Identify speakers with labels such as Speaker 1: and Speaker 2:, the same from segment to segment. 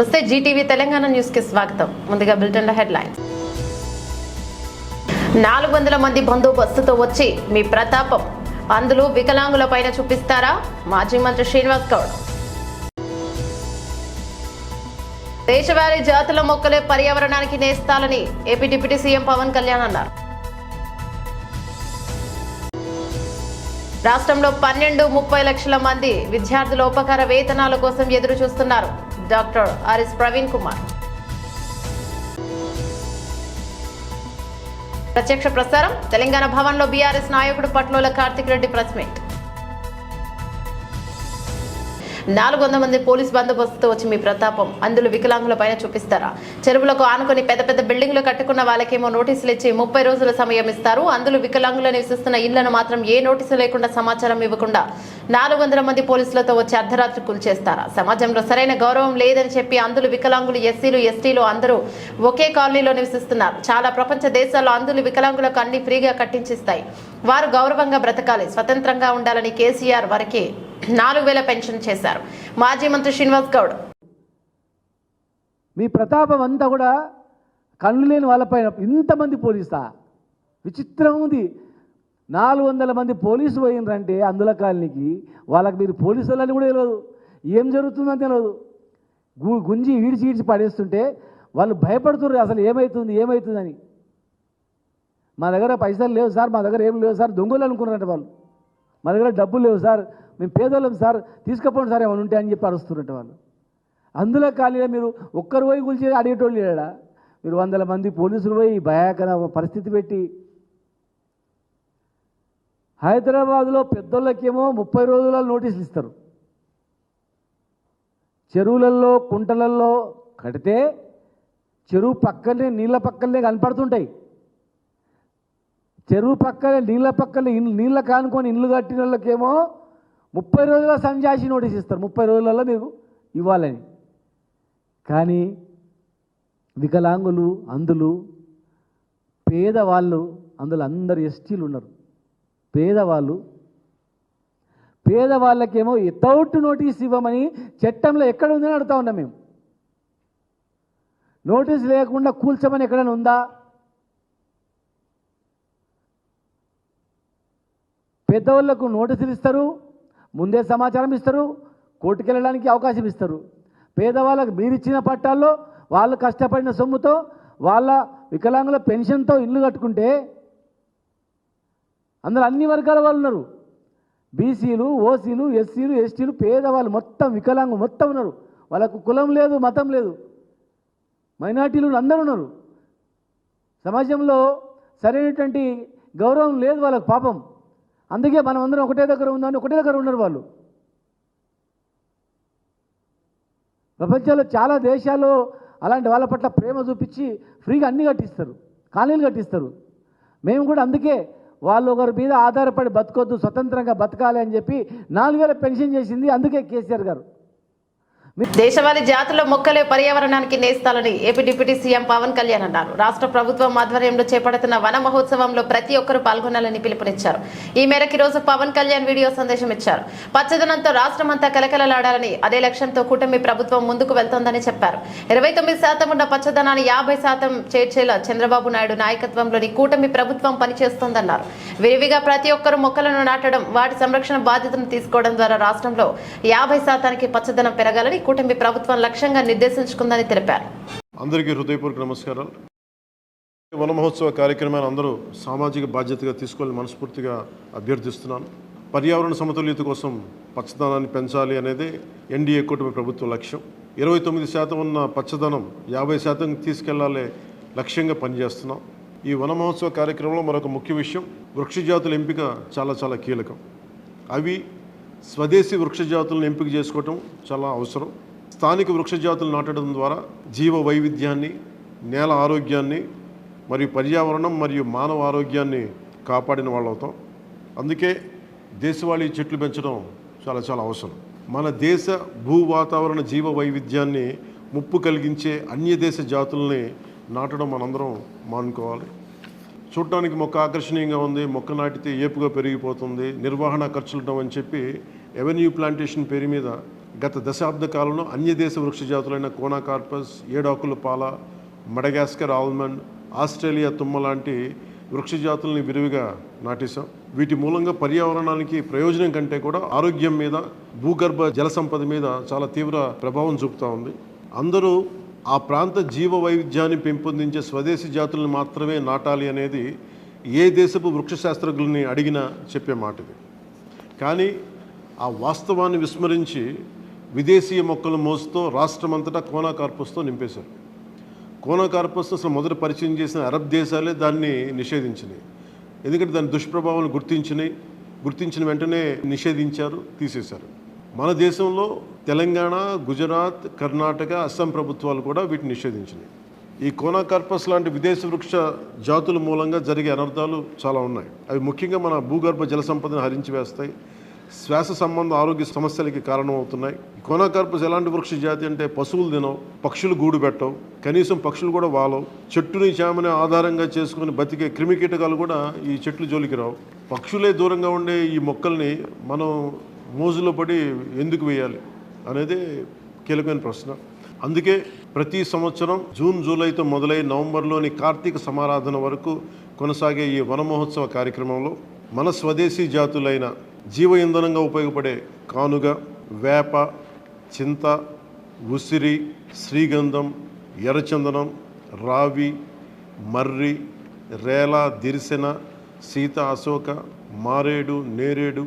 Speaker 1: నమస్తే Zee TV Telangana news కి స్వాగతం. ముందుగా బులెటిన్ హెడ్లైన్స్. 400 మంది బందోబస్తుతో వచ్చి మీ ప్రతాపం అందులో వికలాంగుల పైన చూపిస్తారా? మాజీ మంత్రి శ్రీనివాస్ గౌడ్. దేశవాళీ జాతుల మొక్కలే పర్యావరణానికి నేస్తాలని AP deputy CM Pawan Kalyan అన్నారు. రాష్ట్రంలో 12-30 లక్షల మంది విద్యార్థుల ఉపకార వేతనాల కోసం ఎదురు చూస్తున్నారు. Doctor RS Praveen Kumar. ప్రత్యక్ష ప్రసారం తెలంగాణ భవన్లో బీఆర్ఎస్ నాయకుడు పట్లోల కార్తిక్ రెడ్డి ప్రెస్ మీట్. 400 మంది పోలీస్ బందోబస్తుతో వచ్చి మీ ప్రతాపం అందులో వికలాంగుల పైన చూపిస్తారా? చెరువులకు ఆనుకొని పెద్ద పెద్ద బిల్డింగ్లు కట్టుకున్న వాళ్ళకేమో నోటీసులు ఇచ్చి 30 రోజుల సమయం ఇస్తారు. అందులో వికలాంగులు నివసిస్తున్న ఇళ్లను మాత్రం ఏ నోటీసు లేకుండా సమాచారం ఇవ్వకుండా 400 మంది పోలీసులతో వచ్చి అర్ధరాత్రి కూల్చేస్తారా? సమాజంలో సరైన గౌరవం లేదని చెప్పి అందులో వికలాంగులు, ఎస్సీలు, ఎస్టీలు అందరూ ఒకే కాలనీలో నివసిస్తున్నారు. చాలా ప్రపంచ దేశాల్లో అందులో వికలాంగులకు అన్ని ఫ్రీగా కట్టించిస్తాయి. వారు గౌరవంగా బ్రతకాలి, స్వతంత్రంగా ఉండాలని కేసీఆర్ వారికి 4000 పెన్షన్ చేశారు. మాజీ మంత్రి శ్రీనివాస్ గౌడ్.
Speaker 2: మీ ప్రతాపం అంతా కూడా కళ్ళు లేని వాళ్ళపైన ఇంతమంది పోలీసా? విచిత్రం ఉంది. 400 మంది పోలీసు పోయినరంటే అందుల కాలనీకి, వాళ్ళకి మీరు పోలీసులని కూడా తెలియదు, ఏం జరుగుతుందని తెలియదు. గుంజి ఈడ్చి పడేస్తుంటే వాళ్ళు భయపడుతున్నారు, అసలు ఏమవుతుందని. మా దగ్గర పైసలు లేవు సార్, మా దగ్గర ఏం లేవు సార్, దొంగలు అనుకున్నారంట వాళ్ళు. మా దగ్గర డబ్బులు లేవు సార్, మేము పేదోళ్ళం సార్, తీసుకపోండి సార్ ఏమైనా ఉంటే అని చెప్పి అరుస్తున్నట్టు వాళ్ళు. అందులో ఖాళీగా మీరు ఒక్కరు పోయి కూల్చి అడిగేటోళ్ళు లేడా? మీరు 100 మంది పోలీసులు పోయి భయాకర పరిస్థితి పెట్టి, హైదరాబాద్లో పెద్దోళ్ళకేమో 30 రోజుల నోటీసులు ఇస్తారు. చెరువులలో, కుంటలలో కడితే చెరువు పక్కనే, నీళ్ళ పక్కనే కనపడుతుంటాయి. చెరువు పక్కనే, నీళ్ళ కానుకొని ఇల్లు కట్టిన వాళ్ళకేమో 30 రోజుల సంజాసి నోటీస్ ఇస్తారు. 30 రోజులలో మీరు ఇవ్వాలని. కానీ వికలాంగులు, అందులు పేదవాళ్ళు, అందులో అందరు ఎస్టీలు ఉన్నారు. పేదవాళ్ళకేమో వితౌట్ నోటీస్ ఇవ్వమని చట్టంలో ఎక్కడ ఉందని అడుగుతా ఉన్నాం మేము. నోటీస్ లేకుండా కూల్చమని ఎక్కడైనా ఉందా? పెద్దవాళ్లకు నోటీసులు ఇస్తారు, ముందే సమాచారం ఇస్తారు, కోర్టుకు వెళ్ళడానికి అవకాశం ఇస్తారు. పేదవాళ్ళకు మీరిచ్చిన పట్టాల్లో వాళ్ళు కష్టపడిన సొమ్ముతో, వాళ్ళ వికలాంగుల పెన్షన్తో ఇల్లు కట్టుకుంటే అందులో అన్ని వర్గాల వాళ్ళు ఉన్నారు. బీసీలు, ఓసీలు, ఎస్సీలు, ఎస్టీలు, పేదవాళ్ళు మొత్తం, వికలాంగులు మొత్తం ఉన్నారు. వాళ్ళకు కులం లేదు, మతం లేదు, మైనార్టీలు అందరూ ఉన్నారు. సమాజంలో సరైనటువంటి గౌరవం లేదు వాళ్ళకు పాపం. అందుకే మనం అందరం ఒకటే దగ్గర ఉందని ఒకటే దగ్గర ఉన్నారు వాళ్ళు. ప్రపంచంలో చాలా దేశాల్లో అలాంటి వాళ్ళ పట్ల ప్రేమ చూపించి ఫ్రీగా అన్నీ కట్టిస్తారు, కాలనీలు కట్టిస్తారు. మేము కూడా అందుకే వాళ్ళు ఒకరి మీద ఆధారపడి బతకొద్దు, స్వతంత్రంగా బతకాలి అని చెప్పి 4000 పెన్షన్ చేసింది. అందుకే కేసీఆర్ గారు.
Speaker 1: దేశవాళీ జాతుల మొక్కలే పర్యావరణానికి నేస్తాలని AP deputy CM Pawan Kalyan అన్నారు. రాష్ట్ర ప్రభుత్వం ఆధ్వర్యంలో చేపడుతున్న వన మహోత్సవంలో ప్రతి ఒక్కరూ పాల్గొనాలని పిలుపునిచ్చారు. ఈ మేరకు ఈ రోజు పవన్ కళ్యాణ్ వీడియో సందేశం ఇచ్చారు. పచ్చదనంతో రాష్ట్రమంతా కలకలలాడాలని, అదే లక్ష్యంతో కూటమి ప్రభుత్వం ముందుకు వెళ్తోందని చెప్పారు. 29% ఉన్న పచ్చదనాన్ని 50% చేర్చేలా చంద్రబాబు నాయుడు నాయకత్వంలోని కూటమి ప్రభుత్వం పనిచేస్తోందన్నారు. విరివిగా ప్రతి ఒక్కరూ మొక్కలను నాటడం, వాటి సంరక్షణ బాధ్యతను తీసుకోవడం ద్వారా రాష్ట్రంలో 50% పచ్చదనం పెరగాలని కూటమి ప్రభుత్వం లక్ష్యంగా నిర్దేశించుకుందని తెలిపారు.
Speaker 3: అందరికీ హృదయపూర్వక నమస్కారాలు. వన మహోత్సవ కార్యక్రమాన్ని అందరూ సామాజిక బాధ్యతగా తీసుకోవాలని మనస్ఫూర్తిగా అభ్యర్థిస్తున్నాను. పర్యావరణ సమతుల్యత కోసం పచ్చదనాన్ని పెంచాలి అనేది ఎన్డీఏ కూటమి ప్రభుత్వం లక్ష్యం. 29% ఉన్న పచ్చదనం 50% తీసుకెళ్లాలి లక్ష్యంగా పనిచేస్తున్నాం. ఈ వన మహోత్సవ కార్యక్రమంలో మరొక ముఖ్య విషయం, వృక్షజాతుల ఎంపిక చాలా కీలకం. అవి స్వదేశీ వృక్షజాతులను ఎంపిక చేసుకోవటం చాలా అవసరం. స్థానిక వృక్షజాతులు నాటడం ద్వారా జీవ వైవిధ్యాన్ని, నేల ఆరోగ్యాన్ని మరియు పర్యావరణం మరియు మానవ ఆరోగ్యాన్ని కాపాడిన వాళ్ళు అవుతాం. అందుకే దేశవాళీ చెట్లు పెంచడం చాలా అవసరం. మన దేశ భూ వాతావరణ జీవ వైవిధ్యాన్ని ముప్పు కలిగించే అన్య దేశ జాతుల్ని నాటడం మనందరం మానుకోవాలి. చూడటానికి మొక్క ఆకర్షణీయంగా ఉంది, మొక్క నాటితే ఏపుగా పెరిగిపోతుంది, నిర్వహణ ఖర్చులు అని చెప్పి ఎవెన్యూ ప్లాంటేషన్ పేరు మీద గత దశాబ్ద కాలంలో అన్య దేశ వృక్ష జాతులైన కోనాకార్పస్, ఏడాకుల పాల, మడగాస్కర్ ఆల్మండ్, ఆస్ట్రేలియా తుమ్మ లాంటి వృక్ష జాతుల్ని విరివిగా నాటేశాం. వీటి మూలంగా పర్యావరణానికి ప్రయోజనం కంటే కూడా ఆరోగ్యం మీద, భూగర్భ జల సంపద మీద చాలా తీవ్ర ప్రభావం చూపుతూ ఉంది. అందరూ ఆ ప్రాంత జీవ వైవిధ్యాన్ని పెంపొందించే స్వదేశీ జాతులను మాత్రమే నాటాలి అనేది ఏ దేశపు వృక్ష శాస్త్రజ్ఞుల్ని అడిగినా చెప్పే మాట ఇది. కానీ ఆ వాస్తవాన్ని విస్మరించి విదేశీయ మొక్కల మోసుతో రాష్ట్రమంతటా కోనాకార్పస్తో నింపేశారు. కోనాకార్పస్ అసలు మొదట పరిచయం చేసిన అరబ్ దేశాలే దాన్ని నిషేధించినాయి. ఎందుకంటే దాని దుష్ప్రభావాలను గుర్తించిన వెంటనే నిషేధించారు, తీసేశారు. మన దేశంలో తెలంగాణ, గుజరాత్, కర్ణాటక, అస్సాం ప్రభుత్వాలు కూడా వీటిని నిషేధించినాయి. ఈ కోనాకార్పస్ లాంటి విదేశీ వృక్ష జాతుల మూలంగా జరిగే అనర్థాలు చాలా ఉన్నాయి. అవి ముఖ్యంగా మన భూగర్భ జల సంపదను హరించి వేస్తాయి, శ్వాస సంబంధ ఆరోగ్య సమస్యలకి కారణమవుతున్నాయి. కోనాకార్పస్ ఎలాంటి వృక్ష జాతి అంటే పశువులు తినవు, పక్షులు గూడు పెట్టవు, కనీసం పక్షులు కూడా వాలవు. చెట్టుని చేమని ఆధారంగా చేసుకుని బతికే క్రిమికీటకాలు కూడా ఈ చెట్లు జోలికి రావు. పక్షులే దూరంగా ఉండే ఈ మొక్కల్ని మనం మోజులో పడి ఎందుకు వేయాలి అనేది కీలకమైన ప్రశ్న. అందుకే ప్రతి సంవత్సరం జూన్, జూలైతో మొదలై నవంబర్లోని కార్తీక సమారాధన వరకు కొనసాగే ఈ వన మహోత్సవ కార్యక్రమంలో మన స్వదేశీ జాతులైన జీవ ఇంధనంగా ఉపయోగపడే కానుగ, వేప, చింత, ఉసిరి, శ్రీగంధం, ఎర్రచందనం, రావి, మర్రి, రేల, దిరిసెన, సీత, అశోక, మారేడు, నేరేడు,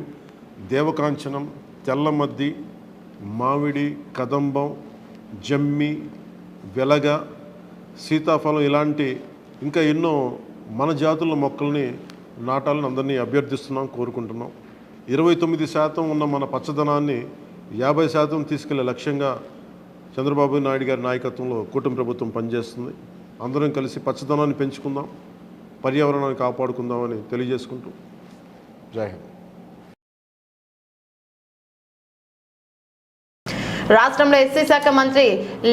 Speaker 3: దేవకాంచనం, తెల్లమద్ది, మామిడి, కదంబం, జమ్మి, వెలగ, సీతాఫలం ఇలాంటి ఇంకా ఎన్నో మన జాతుల మొక్కల్ని నాటాలని అందరినీ అభ్యర్థిస్తున్నాం, కోరుకుంటున్నాం. 29% ఉన్న మన పచ్చదనాన్ని 50% తీసుకెళ్లే లక్ష్యంగా చంద్రబాబు నాయుడు గారి నాయకత్వంలో కూటమి ప్రభుత్వం పనిచేస్తుంది. అందరం కలిసి పచ్చదనాన్ని పెంచుకుందాం, పర్యావరణాన్ని కాపాడుకుందామని తెలియజేసుకుంటూ జై హింద్.
Speaker 1: రాష్ట్రంలో ఎస్సీ శాఖ మంత్రి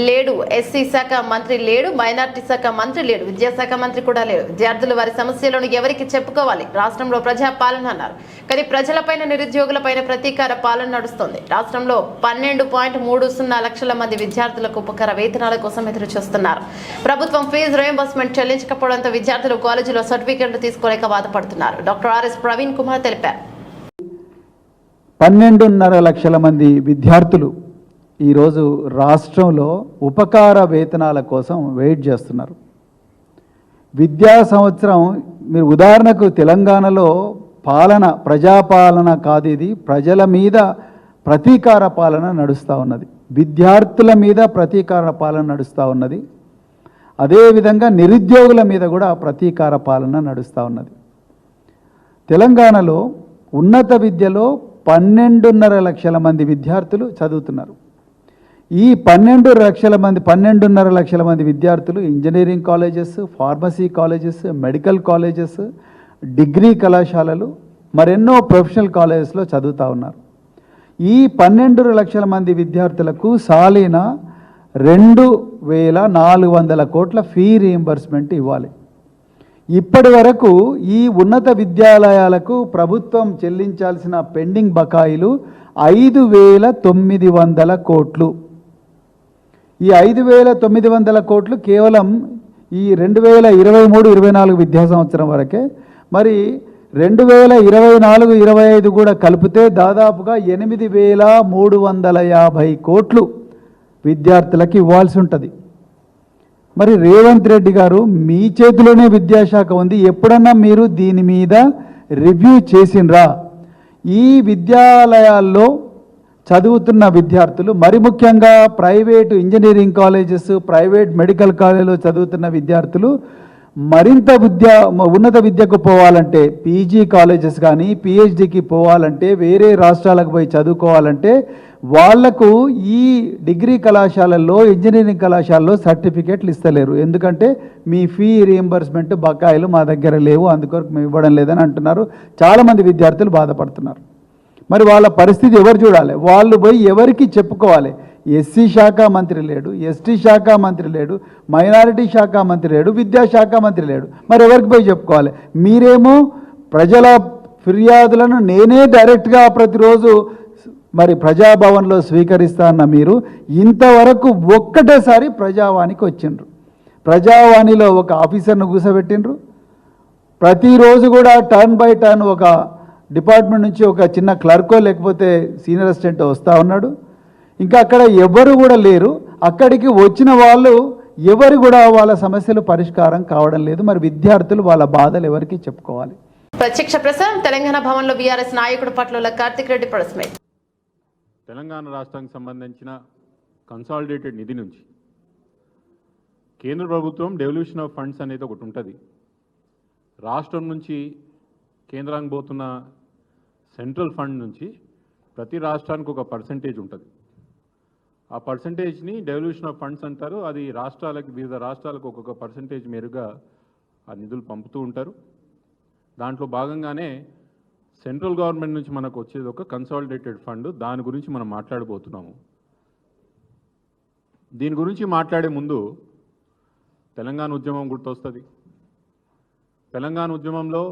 Speaker 1: లేడు, ఎస్సీ శాఖ మంత్రి లేడు, మైనార్టీ శాఖ మంత్రి లేడు, విద్యాశాఖ మంత్రి కూడా లేడు. విద్యార్థులు వారి సమస్యలను ఎవరికి చెప్పుకోవాలి? రాష్ట్రంలో ప్రజా పాలన అన్నారు, కానీ ప్రజలపైన, నిరుద్యోగులపైన ప్రతీకార పాలన నడుస్తోంది. రాష్ట్రంలో 12.30 లక్షల మంది విద్యార్థులకు ఉపకార వేతనాల కోసం ఎదురు చూస్తున్నారు. ప్రభుత్వం ఫీజు రియంబర్స్మెంట్ చెల్లించకపోవడంతో విద్యార్థులు కాలేజీలో సర్టిఫికెట్లు తీసుకోలేక బాధపడుతున్నారు. డాక్టర్ ఆర్ఎస్ ప్రవీణ్ కుమార్ తెలిపారు.
Speaker 4: 12.5 లక్షల మంది విద్యార్థులు ఈరోజు రాష్ట్రంలో ఉపకార వేతనాల కోసం వెయిట్ చేస్తున్నారు. విద్యా సంవత్సరం మీరు ఉదాహరణకు తెలంగాణలో ప్రజాపాలన కాదు, ఇది ప్రజల మీద ప్రతీకార పాలన నడుస్తూ ఉన్నది, విద్యార్థుల మీద ప్రతీకార పాలన నడుస్తూ ఉన్నది. అదేవిధంగా నిరుద్యోగుల మీద కూడా ప్రతీకార పాలన నడుస్తూ ఉన్నది. తెలంగాణలో ఉన్నత విద్యలో 12.5 లక్షల మంది విద్యార్థులు చదువుతున్నారు. ఈ 12.5 లక్షల మంది విద్యార్థులు engineering colleges, pharmacy colleges, medical colleges, degree కళాశాలలు, మరెన్నో ప్రొఫెషనల్ కాలేజెస్లో చదువుతూ ఉన్నారు. ఈ 12 లక్షల మంది విద్యార్థులకు సాలీన 2,400 కోట్ల ఫీ రీయింబర్స్మెంట్ ఇవ్వాలి. ఇప్పటి వరకు ఈ ఉన్నత విద్యాలయాలకు ప్రభుత్వం చెల్లించాల్సిన పెండింగ్ బకాయిలు 5,900 కోట్లు. ఈ 5,900 కోట్లు కేవలం ఈ 2023-24 విద్యా సంవత్సరం వరకే. మరి 2024-25 కూడా కలిపితే దాదాపుగా 8,350 కోట్లు విద్యార్థులకు ఇవ్వాల్సి ఉంటుంది. మరి రేవంత్ రెడ్డి గారు, మీ చేతిలోనే విద్యాశాఖ ఉంది, ఎప్పుడన్నా మీరు దీని మీద రివ్యూ చేసిండ్రా? ఈ విద్యాలయాల్లో చదువుతున్న విద్యార్థులు, మరి ముఖ్యంగా private engineering colleges, private medical కాలేజీలో చదువుతున్న విద్యార్థులు మరింత ఉన్నత విద్యకు పోవాలంటే, పీజీ కాలేజెస్ కానీ పిహెచ్డికి పోవాలంటే, వేరే రాష్ట్రాలకు పోయి చదువుకోవాలంటే వాళ్లకు ఈ డిగ్రీ కళాశాలల్లో, ఇంజనీరింగ్ కళాశాలలో సర్టిఫికేట్లు ఇస్తలేరు. ఎందుకంటే మీ ఫీ రీయింబర్స్మెంట్ బకాయిలు మా దగ్గర లేవు, అందుకొరకు మేము ఇవ్వడం లేదని అంటున్నారు. చాలామంది విద్యార్థులు బాధపడుతున్నారు. మరి వాళ్ళ పరిస్థితి ఎవరు చూడాలి? వాళ్ళు పోయి ఎవరికి చెప్పుకోవాలి? ఎస్సీ శాఖ మంత్రి లేడు, ఎస్టీ శాఖ మంత్రి లేడు, మైనారిటీ శాఖ మంత్రి లేడు, విద్యాశాఖ మంత్రి లేడు. మరి ఎవరికి పోయి చెప్పుకోవాలి? మీరేమో ప్రజల ఫిర్యాదులను నేనే డైరెక్ట్గా ప్రతిరోజు మరి ప్రజాభవన్లో స్వీకరిస్తా అన్న మీరు ఇంతవరకు ఒక్కటేసారి ప్రజావాణికి వచ్చిండ్రు. ప్రజావాణిలో ఒక ఆఫీసర్ను కూర్చోబెట్టిండ్రు. ప్రతిరోజు కూడా టర్న్ బై టర్న్ ఒక డిపార్ట్మెంట్ నుంచి ఒక చిన్న క్లర్కో లేకపోతే సీనియర్ అసిస్టెంట్ వస్తూ ఉన్నాడు. ఇంకా అక్కడ ఎవరు కూడా లేరు. అక్కడికి వచ్చిన వాళ్ళు ఎవరు కూడా వాళ్ళ సమస్యలు పరిష్కారం కావడం లేదు. మరి విద్యార్థులు వాళ్ళ బాధలు ఎవరికి చెప్పుకోవాలి?
Speaker 1: ప్రత్యక్ష ప్రసారం తెలంగాణ భవన్లో బీఆర్ఎస్ నాయకుడు పట్ల కార్తిక్ రెడ్డి ప్రెస్ మీట్.
Speaker 5: తెలంగాణ రాష్ట్రానికి సంబంధించిన కన్సాలిడేటెడ్ నిధి నుంచి కేంద్ర ప్రభుత్వం డెవల్యూషన్ ఆఫ్ ఫండ్స్ అనేది ఒకటి ఉంటుంది. రాష్ట్రం నుంచి కేంద్రానికి పోతున్న సెంట్రల్ ఫండ్ నుంచి ప్రతి రాష్ట్రానికి ఒక పర్సంటేజ్ ఉంటుంది. ఆ పర్సంటేజ్ని డెవల్యూషన్ ఆఫ్ ఫండ్స్ అంటారు. అది రాష్ట్రాలకు, వివిధ రాష్ట్రాలకు ఒక్కొక్క పర్సంటేజ్ మేరుగా ఆ నిధులు పంపుతూ ఉంటారు. దాంట్లో భాగంగానే సెంట్రల్ గవర్నమెంట్ నుంచి మనకు వచ్చేది ఒక కన్సాలిడేటెడ్ ఫండ్. దాని గురించి మనం మాట్లాడబోతున్నాము. దీని గురించి మాట్లాడే ముందు తెలంగాణ ఉద్యమం గుర్తొస్తుంది. తెలంగాణ ఉద్యమంలో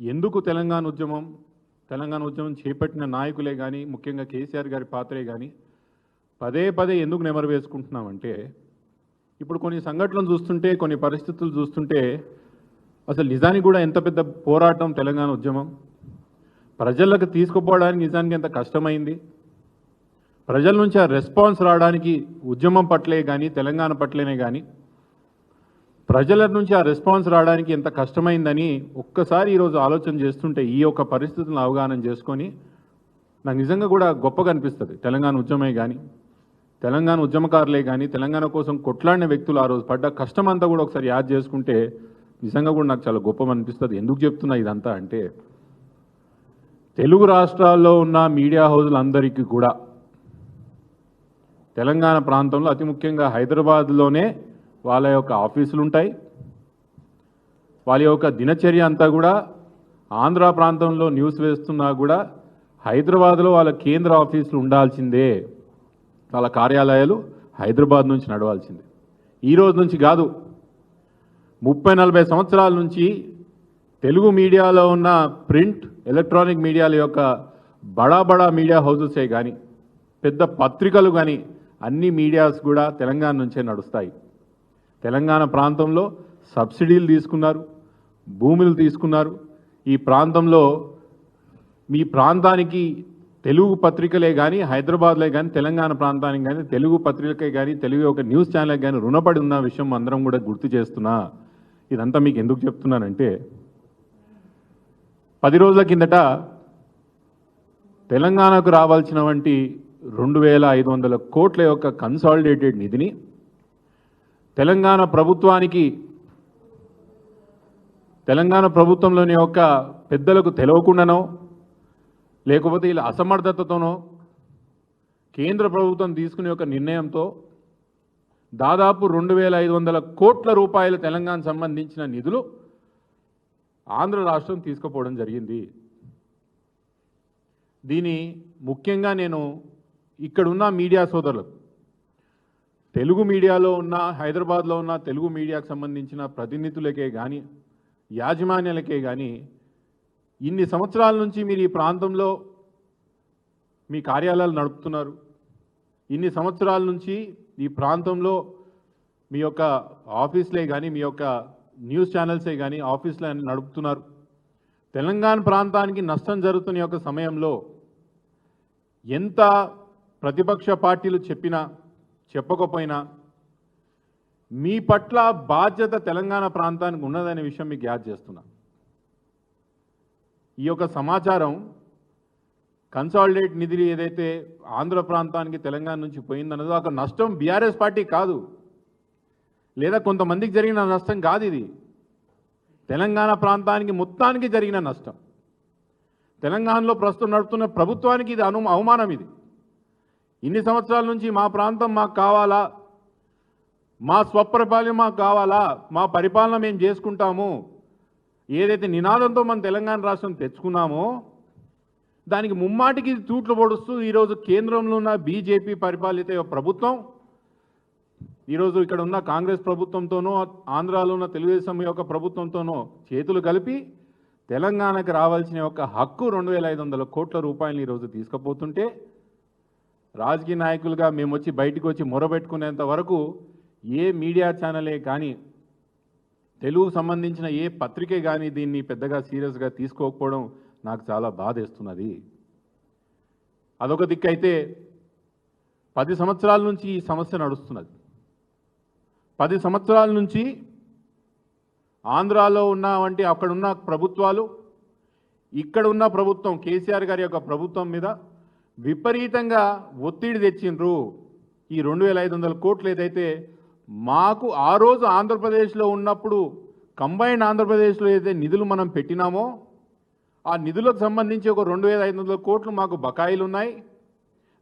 Speaker 5: ఎందుకు తెలంగాణ ఉద్యమం చేపట్టిన నాయకులే కానీ, ముఖ్యంగా కేసీఆర్ గారి పాత్రే కానీ పదే పదే ఎందుకు నెమరు వేసుకుంటున్నామంటే, ఇప్పుడు కొన్ని సంఘటనలు చూస్తుంటే, కొన్ని పరిస్థితులు చూస్తుంటే అసలు నిజానికి కూడా ఎంత పెద్ద పోరాటం తెలంగాణ ఉద్యమం, ప్రజలకు తీసుకుపోవడానికి నిజానికి ఎంత కష్టమైంది, ప్రజల నుంచి ఆ రెస్పాన్స్ రావడానికి ఉద్యమం పట్లే కానీ, తెలంగాణ పట్లేనే కానీ ప్రజల నుంచి ఆ రెస్పాన్స్ రావడానికి ఎంత కష్టమైందని ఒక్కసారి ఈరోజు ఆలోచన చేస్తుంటే, ఈ యొక్క పరిస్థితులను అవగాహన చేసుకొని నాకు నిజంగా కూడా గొప్పగా అనిపిస్తుంది. తెలంగాణ ఉద్యమే కానీ, తెలంగాణ ఉద్యమకారులే కానీ, తెలంగాణ కోసం కొట్లాడిన వ్యక్తులు ఆ రోజు పడ్డ కష్టం అంతా కూడా ఒకసారి యాద్ చేసుకుంటే నిజంగా కూడా నాకు చాలా గొప్పగా అనిపిస్తుంది. ఎందుకు చెప్తున్నా ఇదంతా అంటే, తెలుగు రాష్ట్రాల్లో ఉన్న మీడియా హౌజులందరికీ కూడా తెలంగాణ ప్రాంతంలో అతి ముఖ్యంగా హైదరాబాద్లోనే వాళ్ళ యొక్క ఆఫీసులు ఉంటాయి. వాళ్ళ యొక్క దినచర్య అంతా కూడా ఆంధ్ర ప్రాంతంలో న్యూస్ వేస్తున్నా కూడా హైదరాబాద్లో వాళ్ళ కేంద్ర ఆఫీసులు ఉండాల్సిందే. వాళ్ళ కార్యాలయాలు హైదరాబాద్ నుంచి నడవాల్సిందే. ఈ రోజు నుంచి కాదు, 30-40 సంవత్సరాల నుంచి తెలుగు మీడియాలో ఉన్న ప్రింట్, ఎలక్ట్రానిక్ మీడియాల యొక్క బడా మీడియా హౌసెసే కానీ, పెద్ద పత్రికలు కానీ అన్ని మీడియాస్ కూడా తెలంగాణ నుంచే నడుస్తాయి. తెలంగాణ ప్రాంతంలో సబ్సిడీలు తీసుకున్నారు, భూములు తీసుకున్నారు. ఈ ప్రాంతంలో మీ ప్రాంతానికి తెలుగు పత్రికలే కానీ, హైదరాబాద్లే కానీ, తెలంగాణ ప్రాంతానికి కానీ తెలుగు పత్రికలకే కానీ, తెలుగు ఒక న్యూస్ ఛానల్కి కానీ రుణపడి ఉన్న విషయం అందరం కూడా గుర్తు చేస్తున్నా. ఇదంతా మీకు ఎందుకు చెప్తున్నానంటే, 10 రోజుల కిందట తెలంగాణకు రావాల్సిన వంటి 2500 కోట్ల యొక్క కన్సాలిడేటెడ్ నిధిని తెలంగాణ ప్రభుత్వంలోని యొక్క పెద్దలకు తెలవకుండానో లేకపోతే ఇలా అసమర్థతతోనో కేంద్ర ప్రభుత్వం తీసుకునే ఒక నిర్ణయంతో దాదాపు 2500 కోట్ల రూపాయల తెలంగాణ సంబంధించిన నిధులు ఆంధ్ర రాష్ట్రం తీసుకుపోవడం జరిగింది. దీని ముఖ్యంగా నేను ఇక్కడున్న మీడియా సోదరులకు, తెలుగు మీడియాలో ఉన్న, హైదరాబాద్లో ఉన్న తెలుగు మీడియాకు సంబంధించిన ప్రతినిధులకే కానీ, యాజమాన్యాలకే కానీ, ఇన్ని సంవత్సరాల నుంచి మీరు ఈ ప్రాంతంలో మీ కార్యాలయాలు నడుపుతున్నారు, ఇన్ని సంవత్సరాల నుంచి ఈ ప్రాంతంలో మీ యొక్క ఆఫీసులే కానీ, మీ యొక్క న్యూస్ ఛానల్సే కానీ ఆఫీసులే అని నడుపుతున్నారు. తెలంగాణ ప్రాంతానికి నష్టం జరుగుతున్న యొక్క సమయంలో ఎంత ప్రతిపక్ష పార్టీలు చెప్పినా చెప్పకపోయినా మీ పట్ల బాధ్యత తెలంగాణ ప్రాంతానికి ఉన్నదనే విషయం మీకు యాద్ చేస్తున్నా. ఈ యొక్క సమాచారం కన్సాలిడేట్ నిధి ఏదైతే ఆంధ్ర ప్రాంతానికి తెలంగాణ నుంచి పోయిందన్నదో ఒక నష్టం బీఆర్ఎస్ పార్టీ కాదు, లేదా కొంతమందికి జరిగిన నష్టం కాదు. ఇది తెలంగాణ ప్రాంతానికి మొత్తానికి జరిగిన నష్టం. తెలంగాణలో ప్రస్తుతం నడుపుతున్న ప్రభుత్వానికి ఇది అవమానం. ఇది ఇన్ని సంవత్సరాల నుంచి మా ప్రాంతం మాకు కావాలా, మా స్వపరిపాలన మాకు కావాలా, మా పరిపాలన మేము చేసుకుంటాము, ఏదైతే నినాదంతో మనం తెలంగాణ రాష్ట్రం తెచ్చుకున్నామో దానికి ముమ్మాటికి తూట్లు పొడుస్తూ ఈరోజు కేంద్రంలో ఉన్న బీజేపీ పరిపాలిత ప్రభుత్వం ఈరోజు ఇక్కడ ఉన్న కాంగ్రెస్ ప్రభుత్వంతోనో, ఆంధ్రాలో ఉన్న తెలుగుదేశం యొక్క ప్రభుత్వంతోనో చేతులు కలిపి తెలంగాణకు రావాల్సిన ఒక హక్కు 2,500 కోట్ల రూపాయలు ఈరోజు తీసుకుపోతుంటే రాజకీయ నాయకులుగా మేము వచ్చి బయటకు వచ్చి మొరబెట్టుకునేంత వరకు ఏ మీడియా ఛానలే కానీ తెలుగుకు సంబంధించిన ఏ పత్రికే కానీ దీన్ని పెద్దగా సీరియస్గా తీసుకోకపోవడం నాకు చాలా బాధేస్తున్నది. అదొక దిక్కైతే 10 సంవత్సరాల నుంచి ఈ సమస్య నడుస్తున్నది. 10 సంవత్సరాల నుంచి ఆంధ్రాలో ఉన్న వంటి అక్కడున్న ప్రభుత్వాలు ఇక్కడ ఉన్న ప్రభుత్వం కేసీఆర్ గారి యొక్క ప్రభుత్వం మీద విపరీతంగా ఒత్తిడి తెచ్చిండ్రు. ఈ 2,500 కోట్లు ఏదైతే మాకు ఆ రోజు ఆంధ్రప్రదేశ్లో ఉన్నప్పుడు కంబైన్డ్ ఆంధ్రప్రదేశ్లో ఏదైతే నిధులు మనం పెట్టినామో ఆ నిధులకు సంబంధించి ఒక 2,500 కోట్లు మాకు బకాయిలు ఉన్నాయి,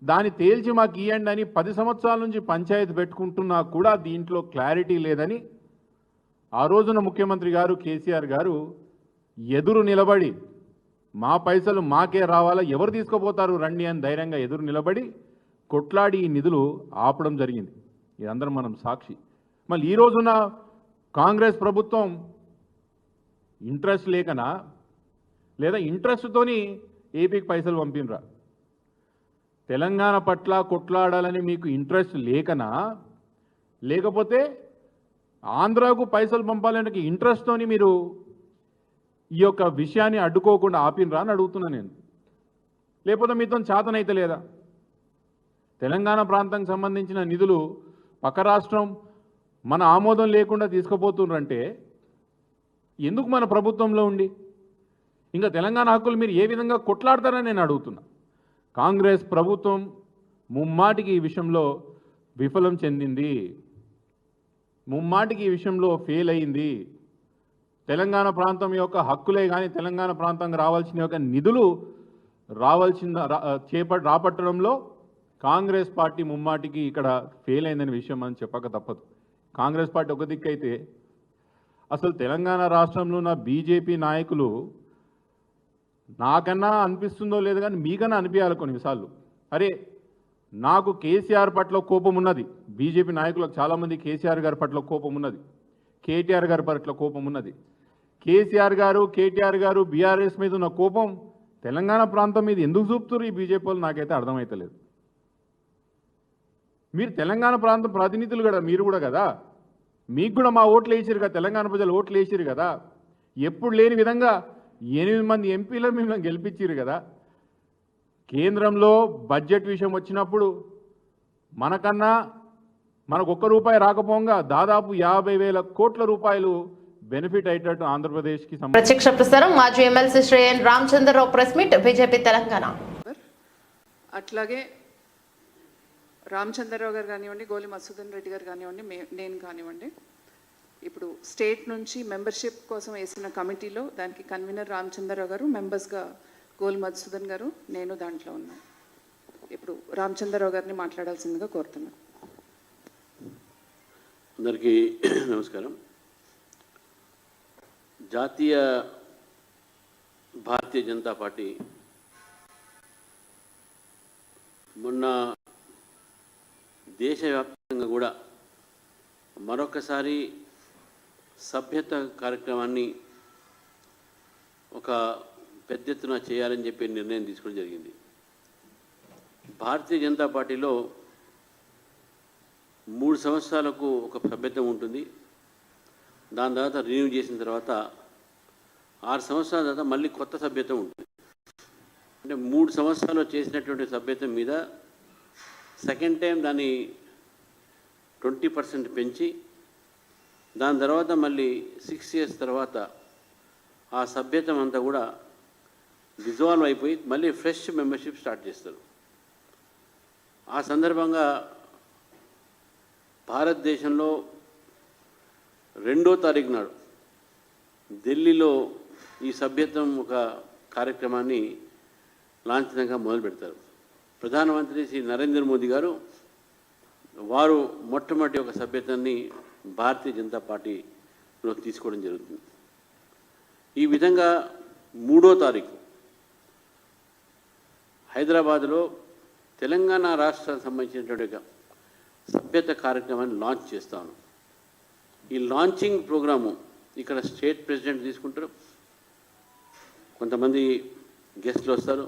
Speaker 5: దాన్ని తేల్చి మాకు ఇవ్వండి అని 10 సంవత్సరాల నుంచి పంచాయతీ పెట్టుకుంటున్నా కూడా దీంట్లో క్లారిటీ లేదని ఆ రోజున ముఖ్యమంత్రి గారు కేసీఆర్ గారు ఎదురు నిలబడి మా పైసలు మాకే రావాలా, ఎవరు తీసుకుపోతారు రండి అని ధైర్యంగా ఎదురు నిలబడి కొట్లాడి ఈ నిధులు ఆపడం జరిగింది. ఇదందరం మనం సాక్షి. మళ్ళీ ఈ రోజున కాంగ్రెస్ ప్రభుత్వం ఇంట్రెస్ట్ లేకనా లేదా ఇంట్రెస్ట్తోని ఏపీకి పైసలు పంపినరా? తెలంగాణ పట్ల కొట్లాడాలని మీకు ఇంట్రెస్ట్ లేకనా, లేకపోతే ఆంధ్రాకు పైసలు పంపాలనే ఇంట్రెస్ట్తోని మీరు ఈ యొక్క విషయాన్ని అడ్డుకోకుండా ఆపినరా అని అడుగుతున్నా నేను. లేకపోతే మీతో చేతనైతే లేదా? తెలంగాణ ప్రాంతానికి సంబంధించిన నిధులు పక్క రాష్ట్రం మన ఆమోదం లేకుండా తీసుకుపోతుండ్రంటే ఎందుకు మన ప్రభుత్వంలో ఉండి ఇంకా తెలంగాణ హక్కులు మీరు ఏ విధంగా కొట్లాడతారని నేను అడుగుతున్నా. కాంగ్రెస్ ప్రభుత్వం ముమ్మాటికి ఈ విషయంలో విఫలం చెందింది, ముమ్మాటికి ఈ విషయంలో ఫెయిల్ అయింది. తెలంగాణ ప్రాంతం యొక్క హక్కులే కానీ తెలంగాణ ప్రాంతంగా రావాల్సిన యొక్క నిధులు రాపట్టడంలో కాంగ్రెస్ పార్టీ ముమ్మాటికి ఇక్కడ ఫెయిల్ అయిందనే విషయం అని చెప్పక తప్పదు. కాంగ్రెస్ పార్టీ ఒక దిక్కైతే అసలు తెలంగాణ రాష్ట్రంలో ఉన్న బీజేపీ నాయకులు నాకన్నా అనిపిస్తుందో లేదు కానీ మీకన్నా అనిపించాలి కొన్నిసార్లు. అరే నాకు కేసీఆర్ పట్ల కోపం ఉన్నది, బీజేపీ నాయకులకు చాలామంది కేసీఆర్ గారి పట్ల కోపం ఉన్నది, కేటీఆర్ గారి పట్ల కోపం ఉన్నది. కేసీఆర్ గారు కేటీఆర్ గారు బీఆర్ఎస్ మీద ఉన్న కోపం తెలంగాణ ప్రాంతం మీద ఎందుకు చూపుతారు ఈ బీజేపీ వాళ్ళు నాకైతే అర్థమవుతలేదు. మీరు తెలంగాణ ప్రాంతం ప్రతినిధులు కూడా మీరు కూడా కదా, మీకు కూడా మా ఓట్లు వేసారు కదా, తెలంగాణ ప్రజలు ఓట్లు వేసారు కదా, ఎప్పుడు లేని విధంగా 8 మంది ఎంపీలను మిమ్మల్ని గెలిపించారు కదా. కేంద్రంలో బడ్జెట్ విషయం వచ్చినప్పుడు మనకన్నా మనకు ₹1 రాకపోగా దాదాపు 50,000 కోట్ల రూపాయలు బెనిఫిట్ అయ్యేటట్టు ఆంధ్రప్రదేశ్కి
Speaker 1: ప్రత్యక్ష ప్రసారం మాజీ MLC Shri N Ramachandra Rao press meet BJP Telangana.
Speaker 6: అట్లాగే రామచంద్రరావు గారు కానివ్వండి, గోలి మధుసూదన్ రెడ్డి గారు కానివ్వండి, నేను కానివ్వండి, ఇప్పుడు స్టేట్ నుంచి మెంబర్షిప్ కోసం వేసిన కమిటీలో దానికి కన్వీనర్ రామచంద్రరావు గారు, మెంబర్స్గా గోలి మధుసూదన్ గారు, నేను దాంట్లో ఉన్నాను. ఇప్పుడు రామచంద్రరావు గారిని మాట్లాడాల్సిందిగా కోరుతున్నాను.
Speaker 7: అందరికీ నమస్కారం. భారతీయ జనతా పార్టీ మొన్న దేశవ్యాప్తంగా కూడా మరొకసారి సభ్యత కార్యక్రమాన్ని ఒక పెద్ద ఎత్తున చేయాలని చెప్పి నిర్ణయం తీసుకోవడం జరిగింది. భారతీయ జనతా పార్టీలో 3 సంవత్సరాలకు ఒక సభ్యత్వం ఉంటుంది. దాని తర్వాత రిన్యూ చేసిన తర్వాత 6 సంవత్సరాల తర్వాత మళ్ళీ కొత్త సభ్యత్వం ఉంటుంది. అంటే 3 సంవత్సరాలు చేసినటువంటి సభ్యత్వం మీద సెకండ్ టైం దాన్ని 20% పెంచి దాని తర్వాత మళ్ళీ 6 years తర్వాత ఆ సభ్యత్వం అంతా కూడా డిజాల్వ్ అయిపోయి మళ్ళీ ఫ్రెష్ మెంబర్షిప్ స్టార్ట్ చేస్తారు. ఆ సందర్భంగా భారతదేశంలో 2వ తారీఖు నాడు ఢిల్లీలో ఈ సభ్యత్వం ఒక కార్యక్రమాన్ని లాంఛనంగా మొదలు పెడతారు. ప్రధానమంత్రి శ్రీ నరేంద్ర మోదీ గారు వారు మొట్టమొదటి ఒక సభ్యత్వాన్ని భారతీయ జనతా పార్టీలో తీసుకోవడం జరుగుతుంది. ఈ విధంగా 3వ తారీఖు హైదరాబాద్లో తెలంగాణ రాష్ట్రానికి సంబంధించినటువంటి సభ్యత కార్యక్రమాన్ని లాంచ్ చేస్తాను. ఈ లాంచింగ్ ప్రోగ్రాము ఇక్కడ స్టేట్ ప్రెసిడెంట్ తీసుకుంటారు, కొంతమంది గెస్టులు వస్తారు.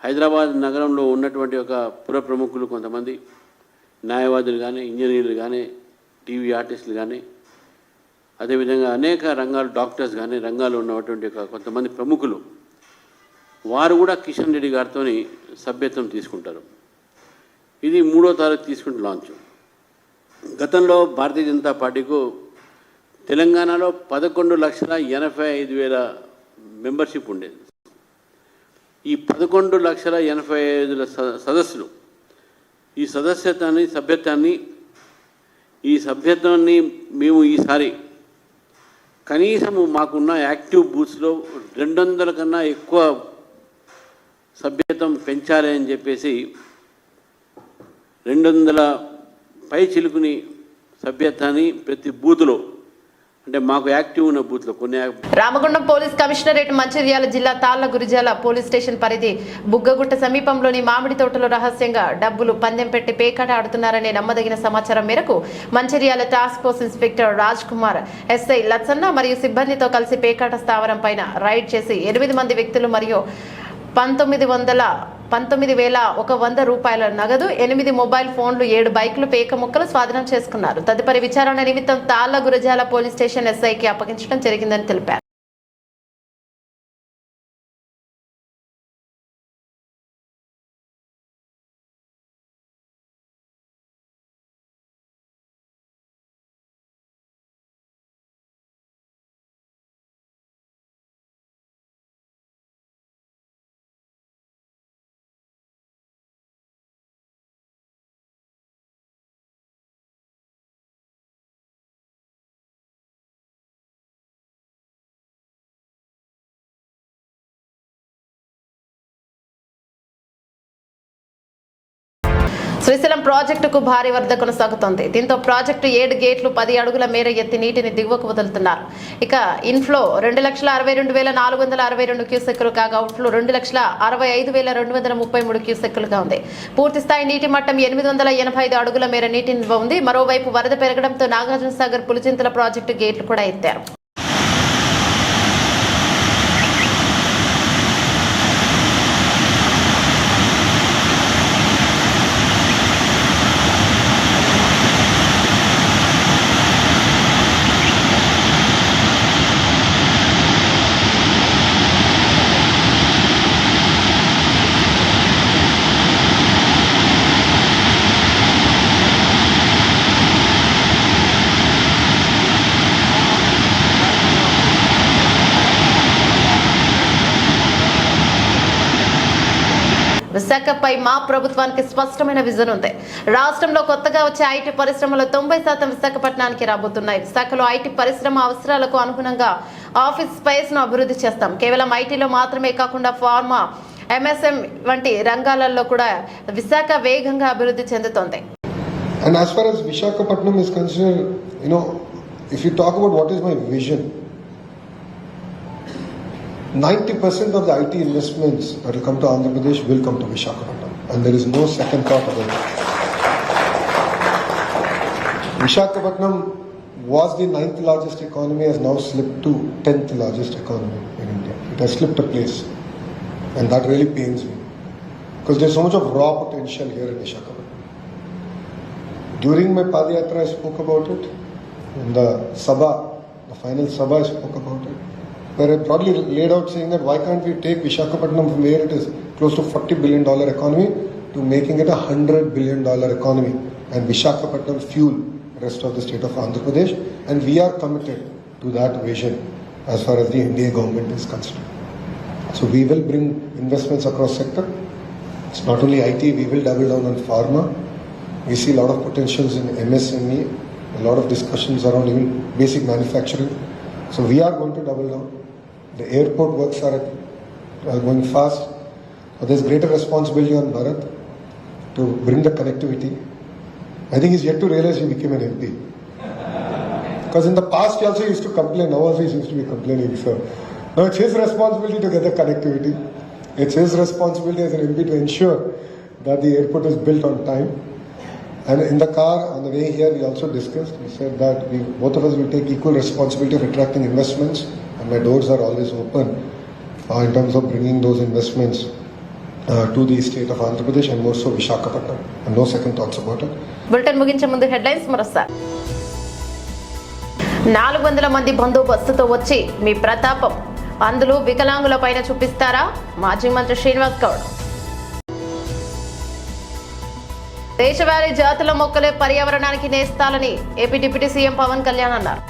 Speaker 7: హైదరాబాద్ నగరంలో ఉన్నటువంటి ఒక పుర ప్రముఖులు కొంతమంది న్యాయవాదులు కానీ, ఇంజనీర్లు కానీ, టీవీ ఆర్టిస్టులు కానీ, అదేవిధంగా అనేక రంగాలు డాక్టర్స్ కానీ రంగాల్లో ఉన్నటువంటి కొంతమంది ప్రముఖులు వారు కూడా కిషన్ రెడ్డి గారితో సభ్యత్వం తీసుకుంటారు. ఇది 3వ తారీఖు తీసుకుంటే లాంచ్. గతంలో భారతీయ జనతా పార్టీకు తెలంగాణలో 11,85,000 మెంబర్షిప్ ఉండేది. ఈ 11,85,000 సదస్సులు ఈ సభ్యత్వాన్ని మేము ఈసారి కనీసం మాకున్న యాక్టివ్ బూత్స్లో 200 కన్నా ఎక్కువ సభ్యత్వం పెంచాలి అని చెప్పేసి 200 పై చిలుకుని సభ్యత్వాన్ని ప్రతి బూత్లో, అంటే మాకు యాక్టివ్ ఉన్న బూత్లో కొన్ని.
Speaker 1: రామగుండం పోలీస్ కమిషనరేట్ మంచిర్యాల జిల్లా తాళ్ల గురిజాల పోలీస్ స్టేషన్ పరిధి బుగ్గగుట్ట సమీపంలోని మామిడి తోటలో రహస్యంగా డబ్బులు పందెం పెట్టి పేకాట ఆడుతున్నారనే నమ్మదగిన సమాచారం మేరకు Mancherial task force inspector Raj Kumar, SI Lachanna మరియు సిబ్బందితో కలిసి పేకాట స్థావరం పైన రైడ్ చేసి 8 మంది వ్యక్తులు మరియు 19,100 రూపాయల నగదు, 8 మొబైల్ ఫోన్లు, 7 బైకులు, పేక ముక్కలు స్వాధీనం చేసుకున్నారు. తదుపరి విచారణ నిమిత్తం తాళ్ల గురజాల పోలీస్ స్టేషన్ ఎస్ఐకి అప్పగించడం జరిగిందని తెలిపారు. శ్రీశైలం ప్రాజెక్టుకు భారీ వరద కొనసాగుతోంది. దీంతో ప్రాజెక్టు 7 గేట్లు 10 అడుగుల మేర ఎత్తి నీటిని దిగువకు వదులుతున్నారు. ఇక ఇన్ఫ్లో 2,62,462 క్యూసెక్కులు కాగా అవుట్ఫ్లో 2,65,233 క్యూసెక్కులుగా ఉంది. పూర్తి స్థాయి నీటి మట్టం 885 అడుగుల మేర నీటి నిల్వ ఉంది. మరోవైపు వరద పెరగడంతో నాగార్జున సాగర్ పులిచింతల ప్రాజెక్టు గేట్లు కూడా ఎత్తారు. విశాఖపై మా ప్రభుత్వానికి స్పష్టమైన విజన్ ఉంది. రాష్ట్రంలో కొత్తగా వచ్చే ఐటీ పరిశ్రమలో 90% విశాఖపట్నానికి రాబోతున్నాయి. విశాఖలో ఐటీ పరిశ్రమ అవసరాలకు అనుగుణంగా ఆఫీస్ స్పేస్ ను అభివృద్ధి చేస్తాం. కేవలం ఐటీలో మాత్రమే కాకుండా ఫార్మా, ఎంఎస్ఎం వంటి రంగాలలో కూడా విశాఖ వేగంగా అభివృద్ధి చెందుతోంది.
Speaker 8: And as far as Visakhapatnam is concerned, if you talk about what is my vision, 90% of the IT investments that will come to Andhra Pradesh will come to Visakhapatnam, and there is no second thought about it. Visakhapatnam was the 9th largest economy, has now slipped to 10th largest economy in India. It has slipped a place, and that really pains me because there's so much of raw potential here in Visakhapatnam. During my Padayatra, I spoke about it. In the Sabha, the final Sabha, I spoke about it, where I broadly laid out saying that why can't we take Visakhapatnam from where it is close to $40 billion economy to making it a $100 billion economy, and Visakhapatnam fuel the rest of the state of Andhra Pradesh, and we are committed to that vision as far as the Indian government is concerned. So we will bring investments across sector. It's not only IT, we will double down on pharma. We see a lot of potentials in MSME, a lot of discussions around even basic manufacturing. So we are going to double down. The airport works are going fast. But there's greater responsibility on Bharat to bring the connectivity. I think he's yet to realize he became an MP. Because in the past he also used to complain, now also he seems to be complaining. So now it's his responsibility to get the connectivity. It's his responsibility as an MP to ensure that the airport is built on time. And in the car, on the way here, we also discussed, we said that both of us will take equal responsibility of attracting investments, and my doors are always open in terms of bringing those investments to the state of Andhra Pradesh and more so Visakhapatnam. And no second thoughts about it.
Speaker 1: Bulletin ముగించే ముందు headlines మరోసారి. 400 మంది బందోబస్తుతో వచ్చి మీ ప్రతాపం అందులో వికలాంగుల పైన చూపిస్తారా? మాజీ మంత్రి శ్రీనివాస్ గౌడ్. దేశవాళీ జాతుల మొక్కలే పర్యావరణానికి నేస్తాలని AP deputy CM Pawan Kalyan అన్నారు.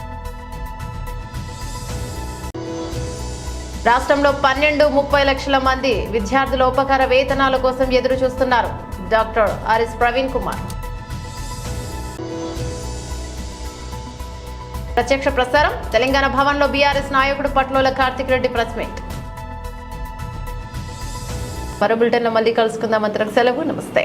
Speaker 1: రాష్ట్రంలో 12-30 లక్షల మంది విద్యార్థుల ఉపకార వేతనాల కోసం ఎదురు చూస్తున్నారు. Doctor RS Praveen Kumar. ప్రత్యక్ష ప్రసారం తెలంగాణ భవన్లో బీఆర్ఎస్ నాయకుడు పట్లోల కార్తిక్ రెడ్డి ప్రెస్ మీట్. మరో బులెటిన్లో మళ్ళీ కలుసుకుందాం. అంతవరకు సెలవు. నమస్తే.